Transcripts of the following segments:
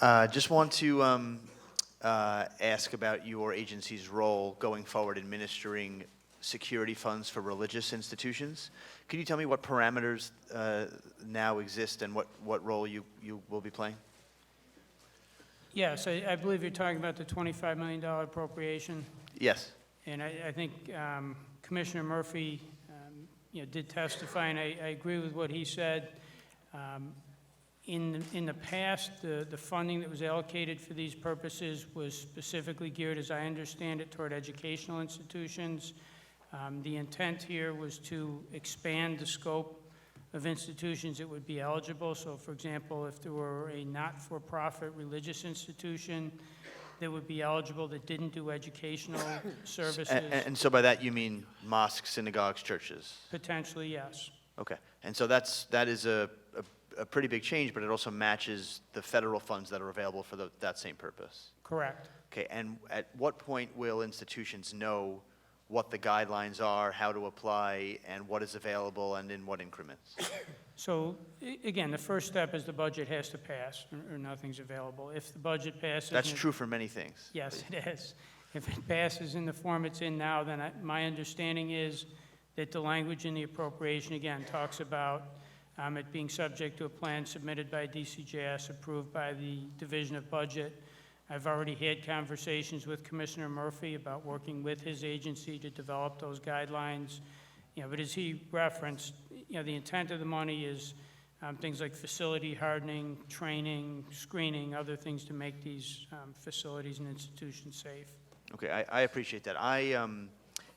Just want to ask about your agency's role going forward administering security funds for religious institutions. Can you tell me what parameters now exist and what role you will be playing? Yes, I believe you're talking about the $25 million appropriation. Yes. And I think Commissioner Murphy did testify, and I agree with what he said. In the past, the funding that was allocated for these purposes was specifically geared, as I understand it, toward educational institutions. The intent here was to expand the scope of institutions that would be eligible. So, for example, if there were a not-for-profit religious institution that would be eligible that didn't do educational services. And so by that you mean mosques, synagogues, churches? Potentially, yes. Okay. And so that is a pretty big change, but it also matches the federal funds that are available for that same purpose. Correct. Okay. And at what point will institutions know what the guidelines are, how to apply, and what is available, and in what increments? So, again, the first step is the budget has to pass, or nothing's available. If the budget passes... That's true for many things. Yes, it is. If it passes in the form it's in now, then my understanding is that the language in the appropriation, again, talks about it being subject to a plan submitted by DCJS, approved by the Division of Budget. I've already had conversations with Commissioner Murphy about working with his agency to develop those guidelines. But as he referenced, the intent of the money is things like facility hardening, training, screening, other things to make these facilities and institutions safe. Okay, I appreciate that. I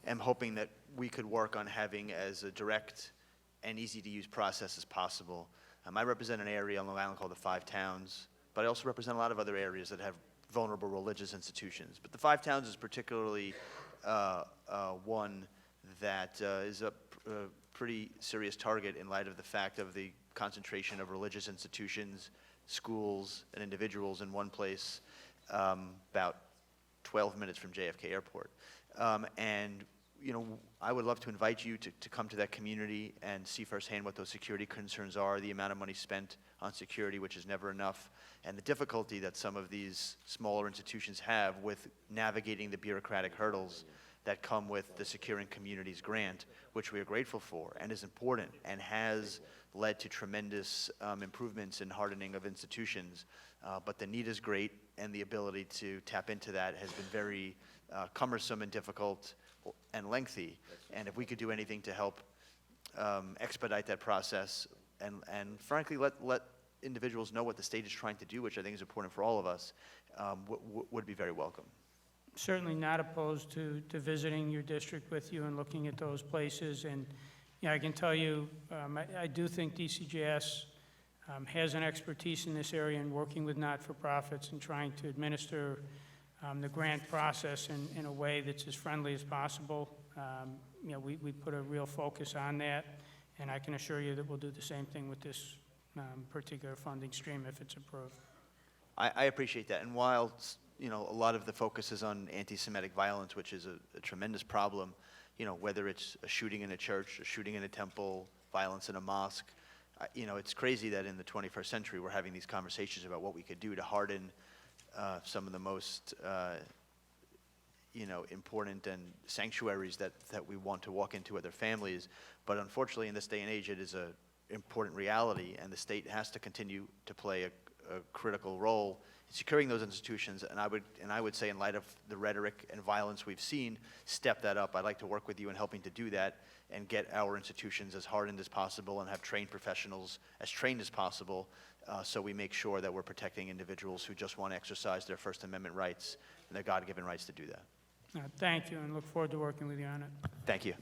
am hoping that we could work on having as a direct and easy-to-use process as possible. I represent an area on Long Island called the Five Towns, but I also represent a lot of other areas that have vulnerable religious institutions. But the Five Towns is particularly one that is a pretty serious target in light of the fact of the concentration of religious institutions, schools, and individuals in one place, about 12 minutes from JFK Airport. And I would love to invite you to come to that community and see firsthand what those security concerns are, the amount of money spent on security, which is never enough, and the difficulty that some of these smaller institutions have with navigating the bureaucratic hurdles that come with the Securing Communities grant, which we are grateful for and is important and has led to tremendous improvements in hardening of institutions. But the need is great, and the ability to tap into that has been very cumbersome and difficult and lengthy. And if we could do anything to help expedite that process and frankly let individuals know what the state is trying to do, which I think is important for all of us, would be very welcome. Certainly not opposed to visiting your district with you and looking at those places. And I can tell you, I do think DCJS has an expertise in this area in working with not-for-profits and trying to administer the grant process in a way that's as friendly as possible. We put a real focus on that, and I can assure you that we'll do the same thing with this particular funding stream if it's approved. I appreciate that. And while a lot of the focus is on anti-Semitic violence, which is a tremendous problem, whether it's a shooting in a church, a shooting in a temple, violence in a mosque, it's crazy that in the 21st century we're having these conversations about what we could do to harden some of the most important and sanctuaries that we want to walk into with their families. But unfortunately, in this day and age, it is an important reality, and the state has to continue to play a critical role in securing those institutions. And I would say, in light of the rhetoric and violence we've seen, step that up. I'd like to work with you in helping to do that and get our institutions as hardened as possible and have trained professionals as trained as possible, so we make sure that we're protecting individuals who just want to exercise their First Amendment rights and their God-given rights to do that. Thank you, and look forward to working with you on it. Thank you.